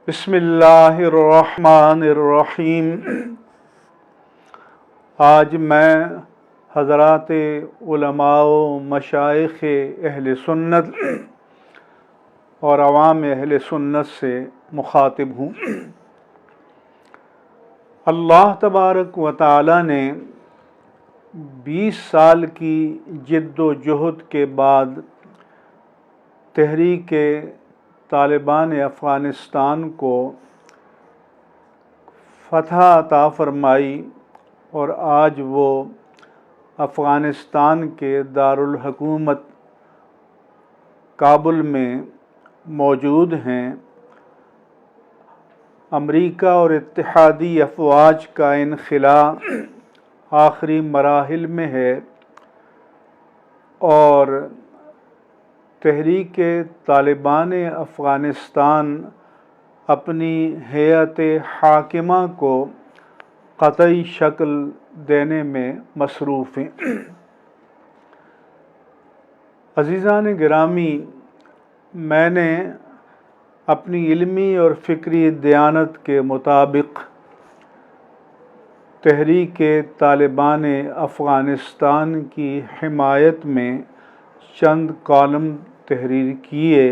بسم اللہ الرحمن الرحیم۔ آج میں حضرات علماء و مشائخ اہل سنت اور عوام اہل سنت سے مخاطب ہوں۔ اللہ تبارک و تعالی نے 20 سال کی جد و جہد کے بعد تحریک طالبان افغانستان کو فتح عطا فرمائی اور آج وہ افغانستان کے دارالحکومت کابل میں موجود ہیں۔ امریکہ اور اتحادی افواج کا انخلاء آخری مراحل میں ہے اور تحریک طالبان افغانستان اپنی ہیئت حاکمہ کو قطعی شکل دینے میں مصروف ہیں۔ عزیزان گرامی، میں نے اپنی علمی اور فکری دیانت کے مطابق تحریک طالبان افغانستان کی حمایت میں چند کالم تحریر کیے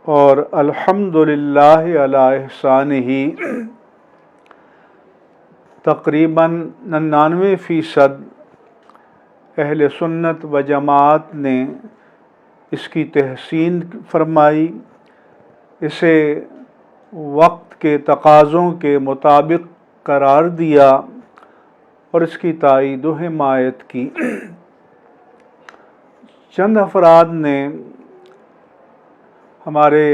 اور الحمدللہ علی احسانہ تقریباً 99% اہل سنت و جماعت نے اس کی تحسین فرمائی، اسے وقت کے تقاضوں کے مطابق قرار دیا اور اس کی تائید و حمایت کی۔ چند افراد نے ہمارے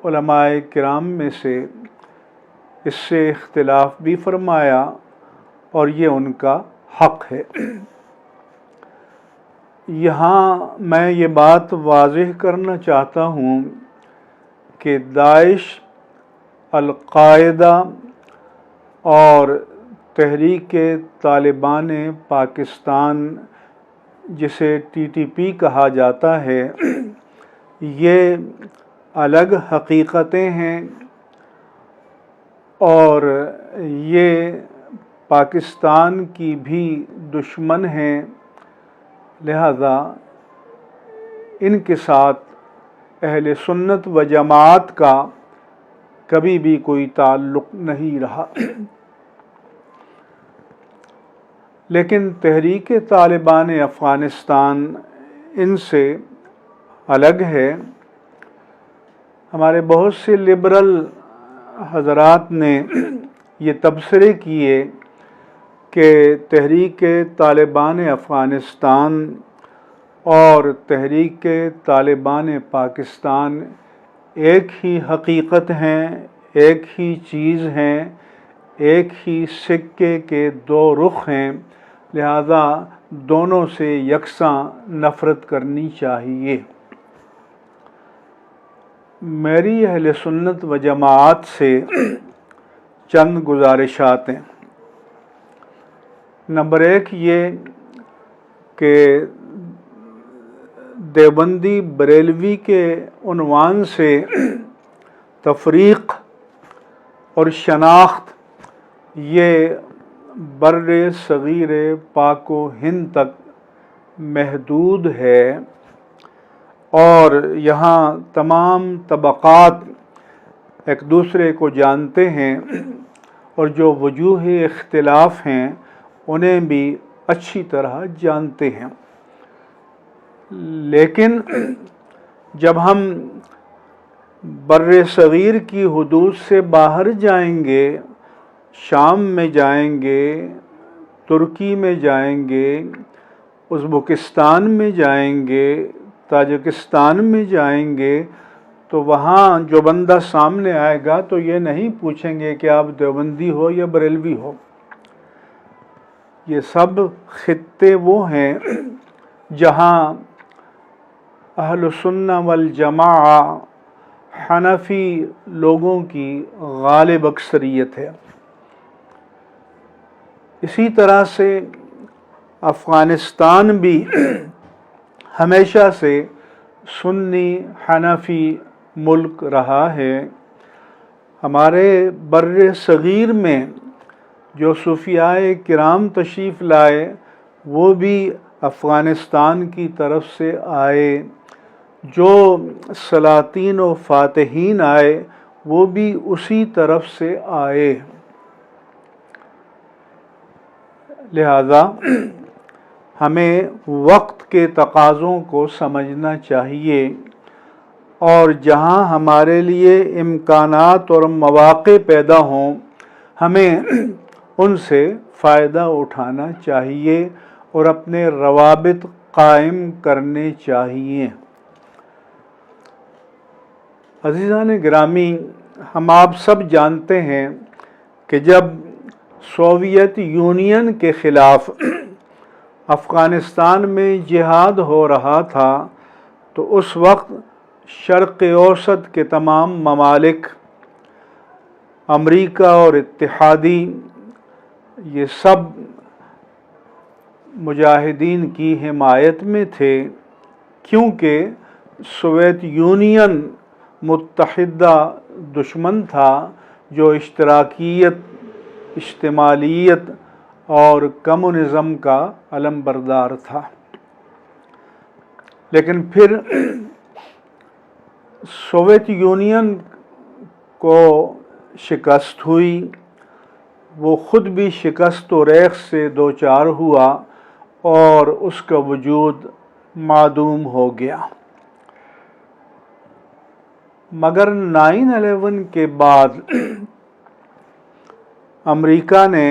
علماء کرام میں سے اس سے اختلاف بھی فرمایا اور یہ ان کا حق ہے۔ یہاں میں یہ بات واضح کرنا چاہتا ہوں کہ داعش، القاعدہ اور تحریک طالبان پاکستان جسے TTP کہا جاتا ہے، یہ الگ حقیقتیں ہیں اور یہ پاکستان کی بھی دشمن ہیں، لہذا ان کے ساتھ اہل سنت و جماعت کا کبھی بھی کوئی تعلق نہیں رہا۔ لیکن تحریک طالبان افغانستان ان سے الگ ہے۔ ہمارے بہت سے لبرل حضرات نے یہ تبصرے کیے کہ تحریک طالبان افغانستان اور تحریک طالبان پاکستان ایک ہی حقیقت ہیں، ایک ہی چیز ہیں، ایک ہی سکے کے دو رخ ہیں، لہذا دونوں سے یکساں نفرت کرنی چاہیے۔ میری اہل سنت و جماعت سے چند گزارشات ہیں۔ نمبر 1 یہ کہ دیوبندی بریلوی کے عنوان سے تفریق اور شناخت یہ بر صغیر پاک و ہند تک محدود ہے اور یہاں تمام طبقات ایک دوسرے کو جانتے ہیں اور جو وجوہ اختلاف ہیں انہیں بھی اچھی طرح جانتے ہیں۔ لیکن جب ہم بر صغیر کی حدود سے باہر جائیں گے، شام میں جائیں گے، ترکی میں جائیں گے، ازبکستان میں جائیں گے، تاجکستان میں جائیں گے، تو وہاں جو بندہ سامنے آئے گا تو یہ نہیں پوچھیں گے کہ آپ دیوبندی ہو یا بریلوی ہو۔ یہ سب خطے وہ ہیں جہاں اہل سنہ والجماعہ حنفی لوگوں کی غالب اکثریت ہے۔ اسی طرح سے افغانستان بھی ہمیشہ سے سنی حنفی ملک رہا ہے ہمارے بر صغیر میں جو صوفیاء کرام تشریف لائے وہ بھی افغانستان کی طرف سے آئے، جو سلاطین و فاتحین آئے وہ بھی اسی طرف سے آئے۔ لہذا ہمیں وقت کے تقاضوں کو سمجھنا چاہیے اور جہاں ہمارے لیے امکانات اور مواقع پیدا ہوں ہمیں ان سے فائدہ اٹھانا چاہیے اور اپنے روابط قائم کرنے چاہیے۔ عزیزان گرامی، ہم آپ سب جانتے ہیں کہ جب سوویت یونین کے خلاف افغانستان میں جہاد ہو رہا تھا تو اس وقت شرق اوسط کے تمام ممالک، امریکہ اور اتحادی، یہ سب مجاہدین کی حمایت میں تھے، کیونکہ سوویت یونین متحدہ دشمن تھا جو اشتراکیت، اشتمالیت اور کمیونزم کا علم بردار تھا۔ لیکن پھر سوویت یونین کو شکست ہوئی، وہ خود بھی شکست و ریغ سے دوچار ہوا اور اس کا وجود معدوم ہو گیا۔ مگر 9/11 کے بعد امریکہ نے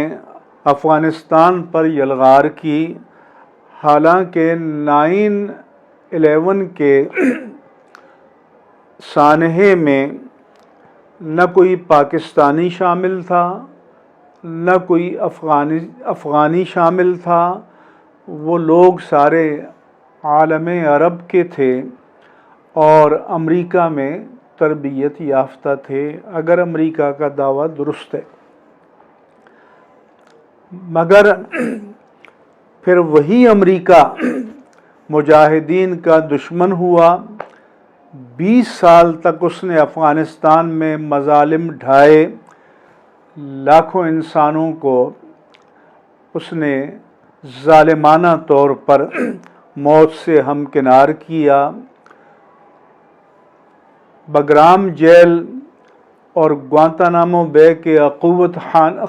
افغانستان پر یلغار کی، حالانکہ 9/11 کے سانحے میں نہ کوئی پاکستانی شامل تھا، نہ کوئی افغانی شامل تھا، وہ لوگ سارے عالم عرب کے تھے اور امریکہ میں تربیت یافتہ تھے، اگر امریکہ کا دعویٰ درست ہے۔ مگر پھر وہی امریکہ مجاہدین کا دشمن ہوا، 20 سال تک اس نے افغانستان میں مظالم ڈھائے، لاکھوں انسانوں کو اس نے ظالمانہ طور پر موت سے ہمکنار کیا۔ بگرام جیل اور گوانتانامو بے کے اقوت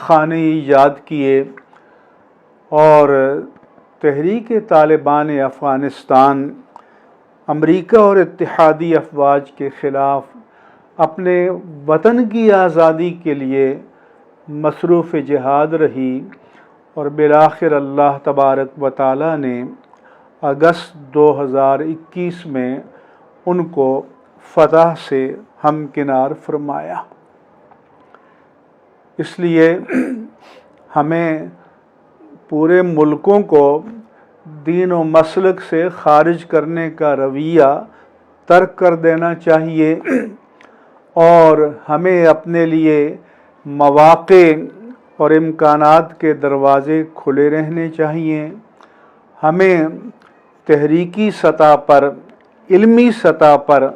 خانے ایجاد کیے اور تحریک طالبان افغانستان امریکہ اور اتحادی افواج کے خلاف اپنے وطن کی آزادی کے لیے مصروف جہاد رہی، اور بالآخر اللہ تبارک و تعالی نے اگست 2021 میں ان کو فتح سے ہمکنار فرمایا۔ اس لیے ہمیں پورے ملکوں کو دین و مسلک سے خارج کرنے کا رویہ ترک کر دینا چاہیے اور ہمیں اپنے لیے مواقع اور امکانات کے دروازے کھلے رہنے چاہیے۔ ہمیں تحریکی سطح پر، علمی سطح پر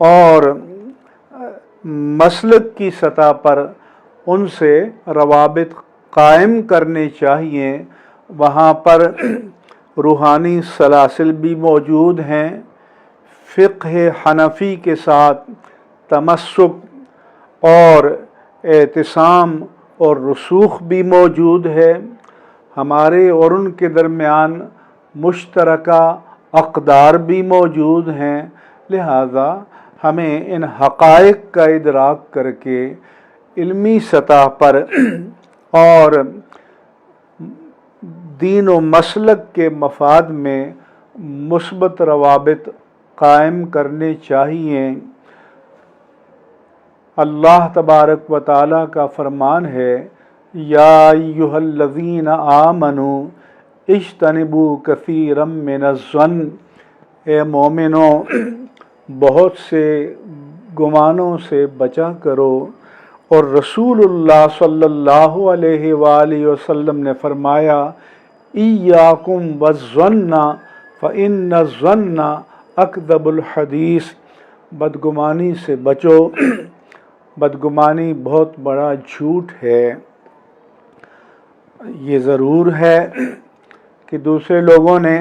اور مسلک کی سطح پر ان سے روابط قائم کرنے چاہیے۔ وہاں پر روحانی سلاسل بھی موجود ہیں، فقہ حنفی کے ساتھ تمسک اور اعتصام اور رسوخ بھی موجود ہے، ہمارے اور ان کے درمیان مشترکہ اقدار بھی موجود ہیں۔ لہذا ہمیں ان حقائق کا ادراک کر کے علمی سطح پر اور دین و مسلک کے مفاد میں مثبت روابط قائم کرنے چاہیے۔ اللہ تبارک و تعالیٰ کا فرمان ہے، یا ایھا الذین آمنوا اجتنبوا کثیرا من الظن، اے مومنو بہت سے گمانوں سے بچا کرو۔ اور رسول اللہ صلی اللہ علیہ وآلہ وسلم نے فرمایا، ایاکم والظن فإن الظن اکذب الحدیث، بدگمانی سے بچو بدگمانی بہت بڑا جھوٹ ہے۔ یہ ضرور ہے کہ دوسرے لوگوں نے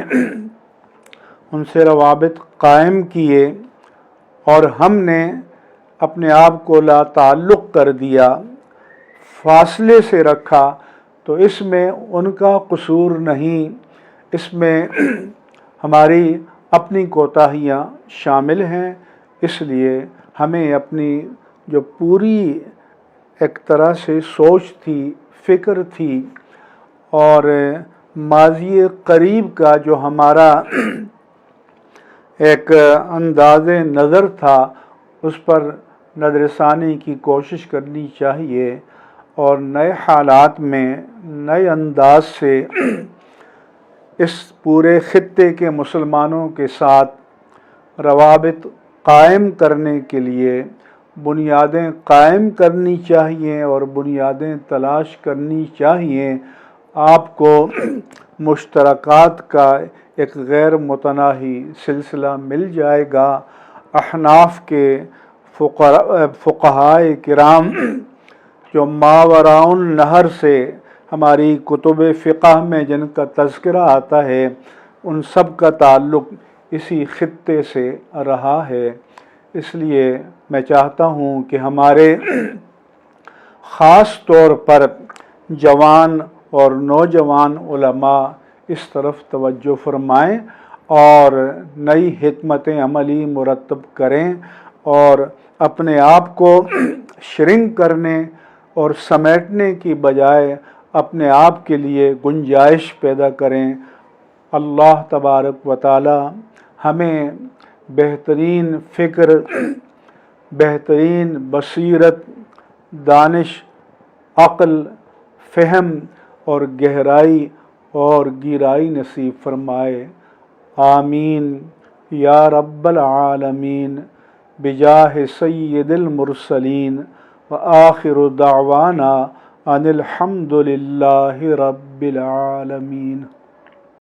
ان سے روابط قائم کیے اور ہم نے اپنے آپ کو لا تعلق کر دیا، فاصلے سے رکھا، تو اس میں ان کا قصور نہیں، اس میں ہماری اپنی کوتاہیاں شامل ہیں۔ اس لیے ہمیں اپنی جو پوری ایک طرح سے سوچ تھی، فکر تھی، اور ماضی قریب کا جو ہمارا ایک انداز نظر تھا، اس پر نظر ثانی کی کوشش کرنی چاہیے اور نئے حالات میں نئے انداز سے اس پورے خطے کے مسلمانوں کے ساتھ روابط قائم کرنے کے لیے بنیادیں قائم کرنی چاہیے اور بنیادیں تلاش کرنی چاہیے۔ آپ کو مشترکات کا ایک غیر متناہی سلسلہ مل جائے گا۔ احناف کے فقہائے کرام جو ماوراء النہر سے ہماری کتب فقہ میں جن کا تذکرہ آتا ہے، ان سب کا تعلق اسی خطے سے رہا ہے۔ اس لیے میں چاہتا ہوں کہ ہمارے خاص طور پر جوان اور نوجوان علماء اس طرف توجہ فرمائیں اور نئی حکمت عملی مرتب کریں اور اپنے آپ کو شرنک کرنے اور سمیٹنے کی بجائے اپنے آپ کے لیے گنجائش پیدا کریں۔ اللہ تبارک و تعالی ہمیں بہترین فکر، بہترین بصیرت، دانش، عقل، فہم اور گہرائی اور گیرائی نصیب فرمائے۔ آمین یا رب العالمین بجاہ سید المرسلین وآخر دعوانا ان الحمد للہ رب العالمین۔